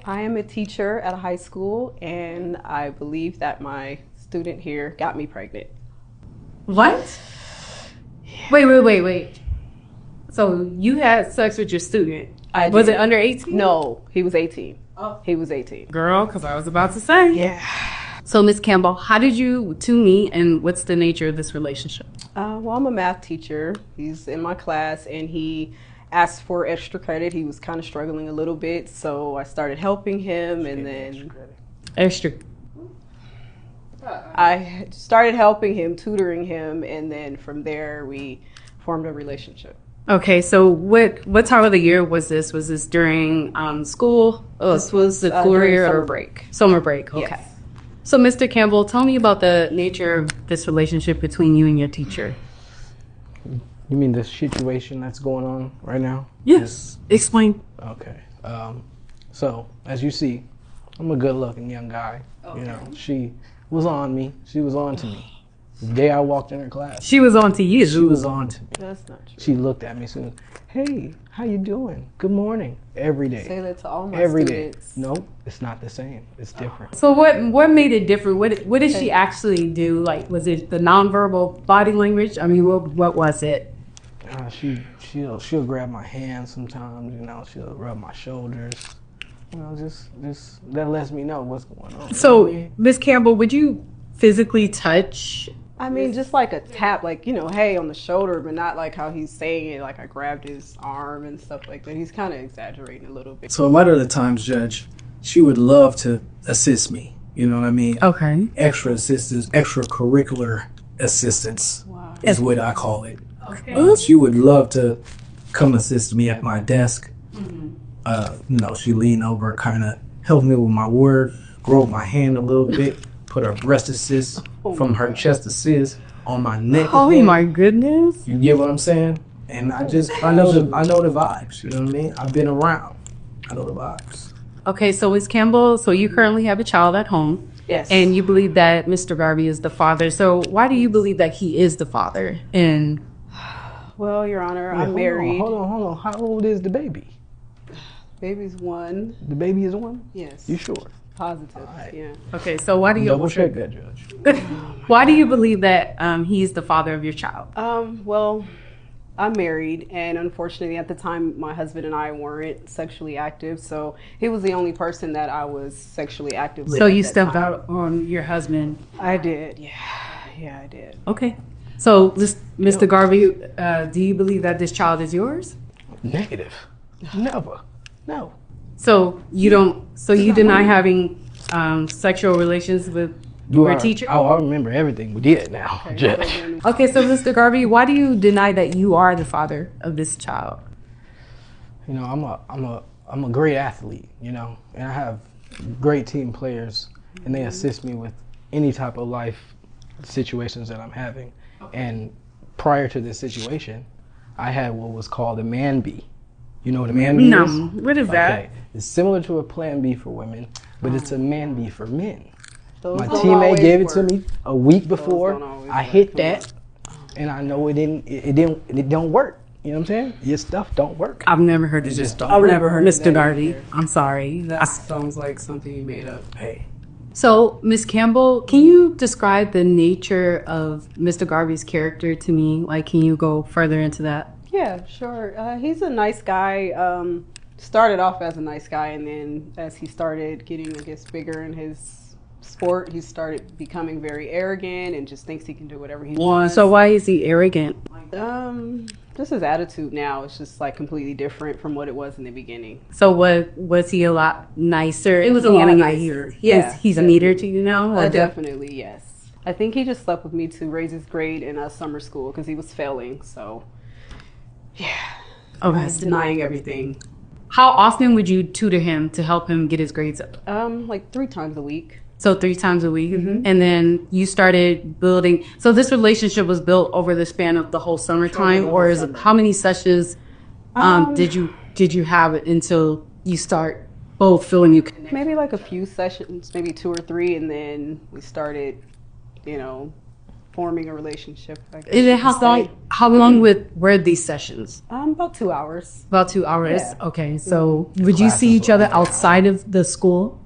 I am a teacher at a high school, and I believe that my student here got me pregnant. What? Wait. So you had sex with your student? Was it under 18? No, he was 18. Oh. He was 18. Girl, because I was about to say. Yeah. So, Miss Campbell, how did you two meet, and what's the nature of this relationship? Well, I'm a math teacher. He's in my class, and he asked for extra credit. He was kind of struggling a little bit, so I started helping him, and then Extra. I started helping him, tutoring him, and then from there we formed a relationship. Okay, so what time of the year was this? Was this during school? Oh, This was the during career summer or break. Summer break. Okay. Yes. So, Mr. Campbell, tell me about the nature of this relationship between you and your teacher. You mean the situation that's going on right now? Yes. Explain. Okay. So as you see, I'm a good-looking young guy. Okay. You know, she was on me. She was on to me. The day I walked in her class, She was on to you. she was on to me. That's not true. She looked at me soon. Hey, how you doing? Good morning. Every day. Say that to all my Every day. students. Nope, it's not the same. It's different. So what made it different? What did she actually do? Like, was it the nonverbal body language? I mean, what was it? She'll grab my hand sometimes. You know, she'll rub my shoulders. You know, just that lets me know what's going on. So, Miss Campbell, would you physically touch? I mean, just like a tap, like, you know, hey, on the shoulder, but not like how he's saying it, like I grabbed his arm and stuff like that. He's kind of exaggerating a little bit. So a lot of the times, Judge, she would love to assist me. You know what I mean? Okay. Extra assistance, extracurricular assistance Wow. is what I call it. Okay. She would love to come assist me at my desk. She lean over, kind of help me with my word, grow my hand a little bit, put her breast assist from her chest assist on my neck. Oh again. my goodness. You get what I'm saying? And I know the vibes. You know what I mean? I've been around. I know the vibes. Okay, so Miss Campbell, so you currently have a child at home. Yes. And you believe that Mr. Garvey is the father. So why do you believe that he is the father? And Well, Your Honor, Wait, I'm married. Hold on. How old is the baby? Baby's 1. The baby is 1? Yes. You sure? Positive. Alright. Yeah. okay, so why do you Double check that, Judge. why do you believe that he's the father of your child? Well, I'm married, and unfortunately, at the time, my husband and I weren't sexually active, so he was the only person that I was sexually active with. So at you that stepped time. out on your husband. I did. Yeah, I did. Okay. So, Mr. Garvey, do you believe that this child is yours? Negative. Never. No. So you don't. So you deny having sexual relations with your teacher? Oh, I remember everything we did now, Judge. Okay, so Mr. Garvey, why do you deny that you are the father of this child? You know, I'm a great athlete, you know, and I have great team players, and they assist me with any type of life situations that I'm having. And prior to this situation, I had what was called a man bee. You know what a man bee No. is? What is that? Okay. It's similar to a plan B for women, but it's a man bee for men. Those My don't teammate always gave it to work. me a week don't before. always I work. hit that, and I know it don't work. You know what I'm saying? Your stuff don't work. I've never heard of just this. don't I've work. never heard Mr. that Garvey. either. I'm sorry. That sounds like something you made up. Hey. So, Miss Campbell, can you describe the nature of Mr. Garvey's character to me? Like, can you go further into that? Yeah, sure. He's a nice guy. Started off as a nice guy, and then as he started getting, I guess, bigger in his sport, he started becoming very arrogant and just thinks he can do whatever he wants. So why is he arrogant? Just his attitude now is just like completely different from what it was in the beginning. So what was he a lot nicer? It was a lot nicer. Yes, Yeah, he's a neater to you now. Definitely, yes. I think he just slept with me to raise his grade in summer school because he was failing. So, yeah, Okay. he's denying everything. How often would you tutor him to help him get his grades up? Like 3 times a week. So 3 times a week, Mm-hmm. and then you started building. So this relationship was built over the span of the whole summertime, or is it, how many sessions did you have until you start both feeling you connect? Maybe like a few sessions, maybe 2 or 3, and then we started, forming a relationship. I guess And you then could say. how long were these sessions? About 2 hours. About 2 hours. Yeah. Okay. So would you see Classes each other were- outside of the school?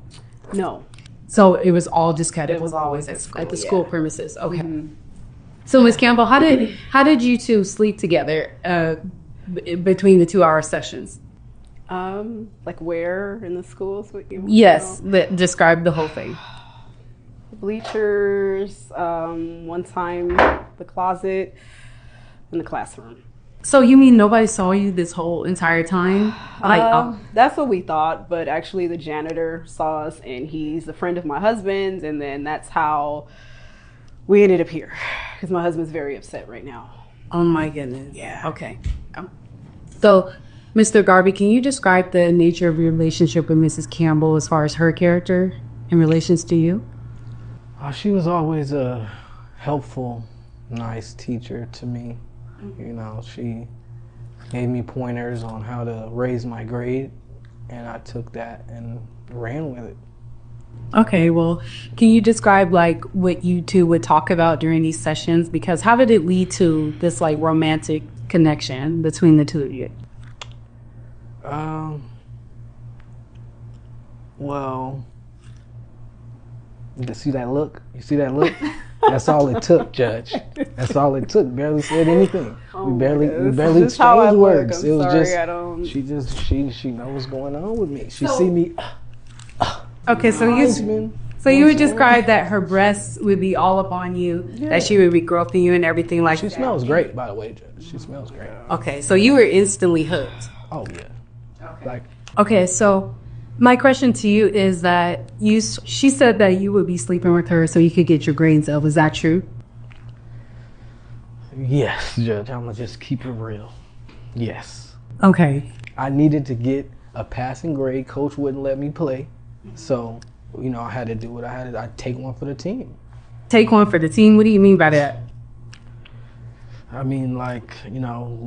No. So it was all just kind of It was always at school, at the yeah. school premises. Okay. So Ms. Campbell, how did you two sleep together between the 2 hour sessions? Like where in the schools? What you Yes, describe the whole thing. Bleachers, one time the closet, and the classroom. So you mean nobody saw you this whole entire time? That's what we thought, but actually the janitor saw us, and he's a friend of my husband's, and then that's how we ended up here. Because my husband's very upset right now. Oh my goodness. Yeah. Okay. So, Mr. Garvey, can you describe the nature of your relationship with Mrs. Campbell as far as her character in relations to you? She was always a helpful, nice teacher to me. You know, she gave me pointers on how to raise my grade, and I took that and ran with it. Okay, well, can you describe like what you two would talk about during these sessions? Because how did it lead to this like romantic connection between the two of you? Well, you see that look? You see that look? That's all it took, Judge. That's all it took. Barely said anything. We barely This is how I exchanged look. words. I'm It was sorry, just I don't. she knows what's going on with me. She see me. Okay, so you would describe that her breasts would be all up on you, that she would be groping you and everything like She that. smells great, by the way, Judge. She smells great. Okay, so you were instantly hooked. Oh yeah. Like Okay, so my question to you is that she said that you would be sleeping with her so you could get your grades up. Is that true? yes, Judge. I'm gonna just keep it real. Yes. Okay. I needed to get a passing grade. Coach wouldn't let me play, so you know I had to do what I had to. I'd take one for the team. Take one for the team. What do you mean by that? I mean, like, you know,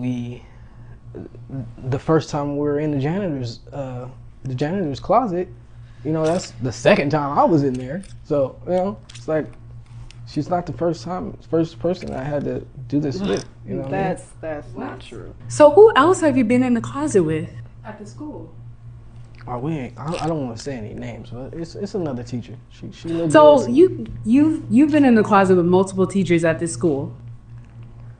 the first time we were in the janitor's closet, you know, that's the second time I was in there. So, you know, it's like, she's not the first person I had to do this with. You know what I mean? That's not true. So who else have you been in the closet with at the school? Oh, I don't want to say any names, but it's another teacher. She lives So there. you've been in the closet with multiple teachers at this school.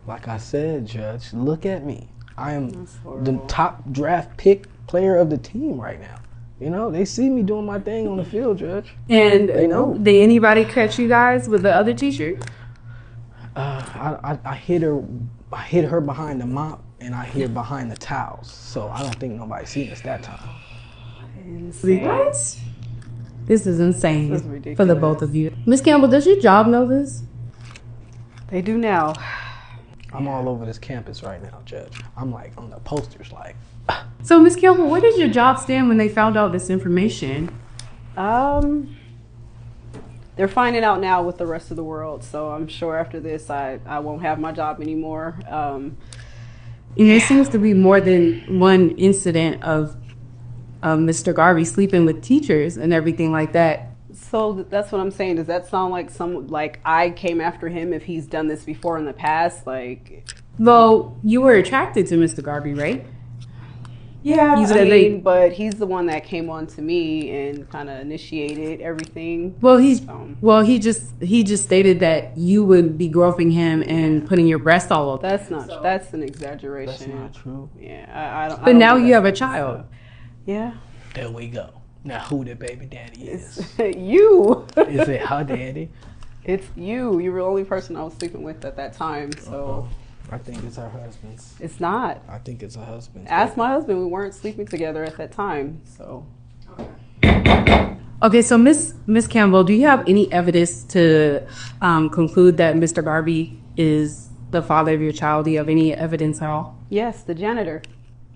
Like I said, Judge, look at me. I am That's the horrible. top draft pick player of the team right now. You know, they see me doing my thing on the field, Judge. And They know. did anybody catch you guys with the other teacher? I hit her behind the mop, and I hid behind the towels. So I don't think nobody seen us that time. Insane. What? This is insane This is for the ridiculous. both of you. Miss Campbell, does your job know this? They do now. I'm all over this campus right now, Judge. I'm like on the posters, like. So, Miss Campbell, where does your job stand when they found out this information? They're finding out now with the rest of the world. So I'm sure after this, I won't have my job anymore. And there seems to be more than one incident of Mr. Garvey sleeping with teachers and everything like that. So that's what I'm saying. Does that sound like I came after him if he's done this before in the past? Like, Well, you were attracted to Mr. Garvey, right? yeah, You said they- but he's the one that came on to me and kind of initiated everything. Well, he just stated that you would be groping him and putting your breast all over. That's not. That's an exaggeration. That's not true. Yeah, I don't. I But don't now do you that have a type of child. stuff. Yeah, There we go. Now who the baby daddy is? you. Is it her daddy? It's you. You were the only person I was sleeping with at that time. So I think it's her husband's. it's not. I think it's her husband's. Ask my husband. We weren't sleeping together at that time. So Okay, so Miss Campbell, do you have any evidence to conclude that Mr. Garvey is the father of your child? Do you have any evidence at all? yes, the janitor.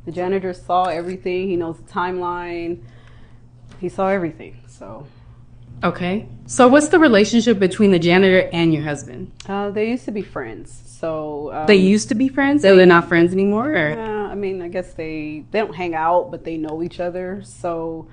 The janitor saw everything. He knows the timeline. He saw everything. So Okay. So what's the relationship between the janitor and your husband? they used to be friends. So They used to be friends? They're not friends anymore? Or? I mean, I guess they don't hang out, but they know each other. So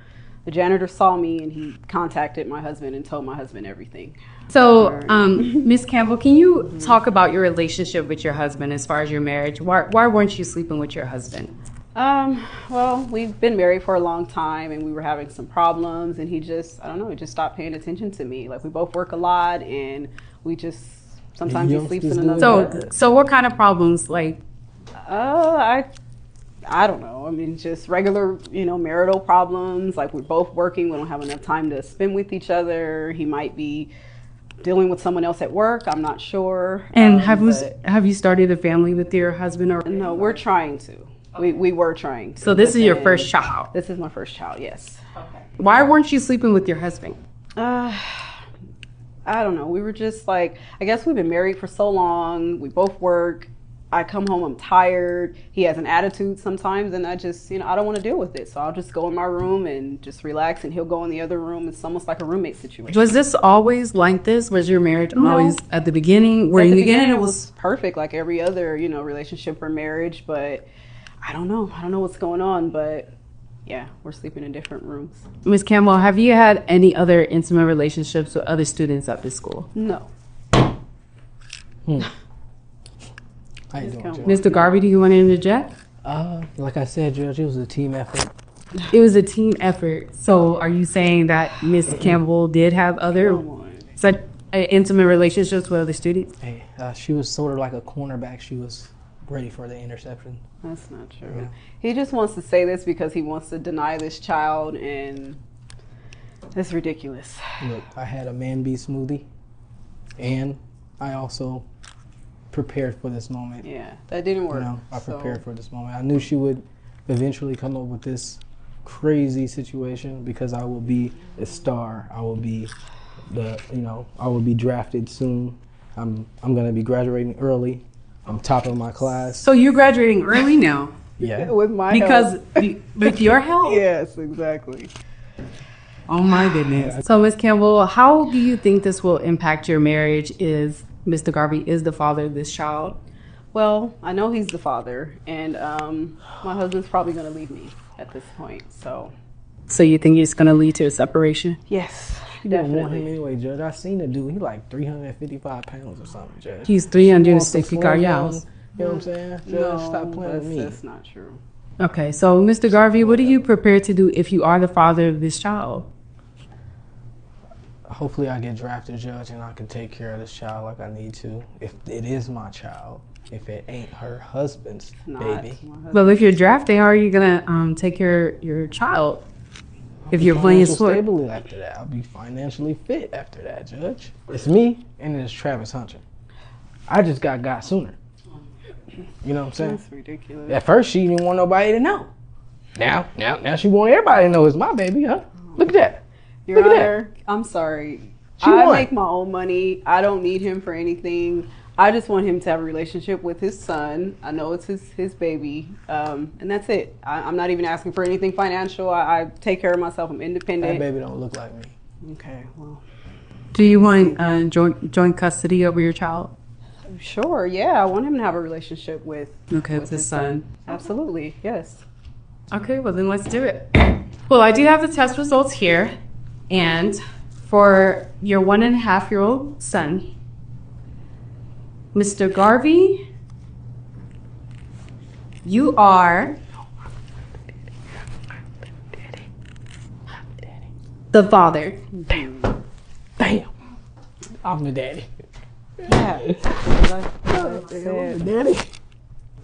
the janitor saw me and he contacted my husband and told my husband everything. So, Miss Campbell, can you talk about your relationship with your husband as far as your marriage? Why weren't you sleeping with your husband? Well, we've been married for a long time and we were having some problems and he just, I don't know, he just stopped paying attention to me. Like we both work a lot and we just, sometimes he sleeps in another bed. So what kind of problems? Like, I don't know. I mean, just regular, marital problems. Like we're both working. We don't have enough time to spend with each other. He might be dealing with someone else at work. I'm not sure. And have you started a family with your husband? Or no, we're trying to. We were trying to. So this is your first child? This is my first child, yes. Okay. Why weren't you sleeping with your husband? I don't know. We were just like, I guess we've been married for so long. We both work. I come home, I'm tired. He has an attitude sometimes, and I just, I don't want to deal with it. So I'll just go in my room and just relax, and he'll go in the other room. It's almost like a roommate situation. Was this always like this? Was your marriage always at the beginning? At the beginning, it was perfect, like every other, relationship or marriage. But I don't know. I don't know what's going on, but yeah, we're sleeping in different rooms. Ms. Campbell, have you had any other intimate relationships with other students at this school? No. How you doing, Judge? Mr. Garvey, do you want to interject? Like I said, Judge, it was a team effort. It was a team effort. So are you saying that Ms. Campbell did have other such intimate relationships with other students? Hey, she was sort of like a cornerback. She was ready for the interception. That's not true. Yeah. He just wants to say this because he wants to deny this child, and it's ridiculous. Look, I had a man bee smoothie, and I also prepared for this moment. Yeah, that didn't work. I prepared for this moment. I knew she would eventually come up with this crazy situation because I will be a star. I will be I will be drafted soon. I'm going to be graduating early. I'm top of my class. So you're graduating early now? Yeah. With my help. With your help? Yes, exactly. Oh my goodness. So Ms. Campbell, how do you think this will impact your marriage if Mr. Garvey is the father of this child? Well, I know he's the father, and my husband's probably going to leave me at this point. So you think it's going to lead to a separation? Yes, You don't want him anyway, Judge. I seen the dude. He like 355 pounds or something, Judge. He's 360 pounds. You know what I'm saying? Judge, stop playing with me. That's not true. Okay, so Mr. Garvey, what are you prepared to do if you are the father of this child? Hopefully I get drafted, Judge, and I can take care of this child like I need to. If it is my child, if it ain't her husband's baby. Well, if you're drafted, how are you gonna take care of your child? If you're playing sport, stable after that, I'll be financially fit after that, Judge. It's me and it's Travis Hunter. I just got sooner. You know what I'm saying? That's ridiculous. At first, she didn't want nobody to know. Now she want everybody to know it's my baby, huh? Look at that. Your Honor, I'm sorry. I make my own money. I don't need him for anything. I just want him to have a relationship with his son. I know it's his baby, and that's it. I'm not even asking for anything financial. I take care of myself. I'm independent. That baby don't look like me. Okay, well. Do you want joint custody over your child? Sure, yeah. I want him to have a relationship with his son. Absolutely, yes. Okay, well then let's do it. Well, I do have the test results here. And for your 1.5-year-old son, Mr. Garvey, you are the father. Damn. I'm the daddy. Yeah. I'm the daddy.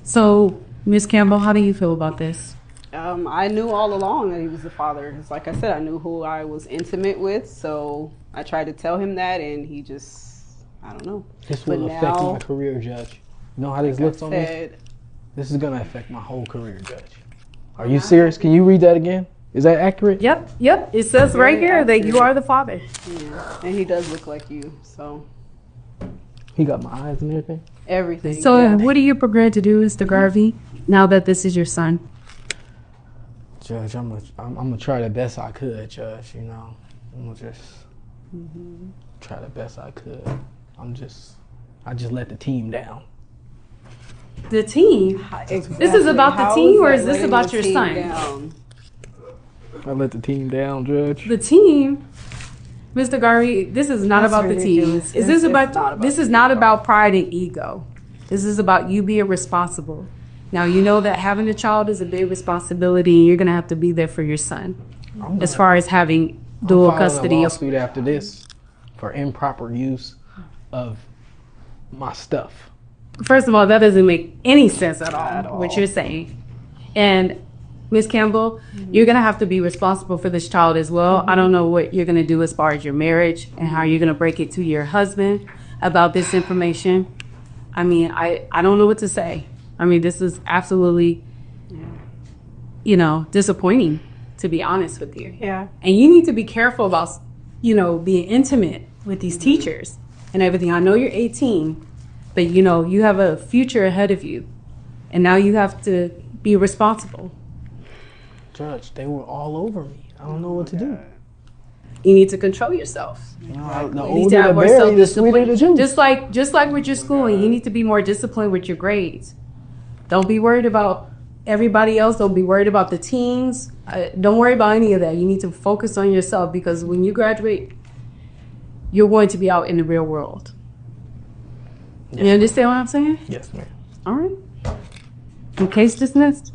So, Ms. Campbell, how do you feel about this? I knew all along that he was the father. It's like I said, I knew who I was intimate with, so I tried to tell him that, and he just, I don't know. This will affect my career, Judge. You know how this looks on me? This is going to affect my whole career, Judge. Are you serious? Can you read that again? Is that accurate? Yep. It says right here that you are the father. Yeah, and he does look like you, so. He got my eyes and everything? Everything. So what are you prepared to do, Mr. Garvey, now that this is your son? Judge, I'm gonna try the best I could, Judge. I'm gonna just try the best I could. I just let the team down. The team? Exactly. This is about the team, or is this about your son? Down? I let the team down, Judge. The team, Mr. Garvey, this is not That's about the ridiculous. team. Is this It's about, not about this the is team not at all. about pride and ego. This is about you being responsible. Now, you know that having a child is a big responsibility, and you're going to have to be there for your son as far as having dual I'm filing custody a of. lawsuit after this for improper use of my stuff. First of all, that doesn't make any sense at At all, what all. you're saying. And Ms. Campbell, you're going to have to be responsible for this child as well. I don't know what you're going to do as far as your marriage and how you're going to break it to your husband about this information. I mean, I don't know what to say. I mean, this is absolutely, you know, disappointing, to be honest with you. Yeah. And you need to be careful about, you know, being intimate with these teachers and everything. I know you're 18, but, you know, you have a future ahead of you. And now you have to be responsible. Judge, they were all over me. I don't know what to do. You need to control yourself. You know, the You need to older have the more berry, the sweeter the self-discipline. juice. Just like with your schooling, you need to be more disciplined with your grades. Don't be worried about everybody else. Don't be worried about the teens. Don't worry about any of that. You need to focus on yourself, because when you graduate, you're going to be out in the real world. You understand what I'm saying? Yes, ma'am. All right. Case dismissed.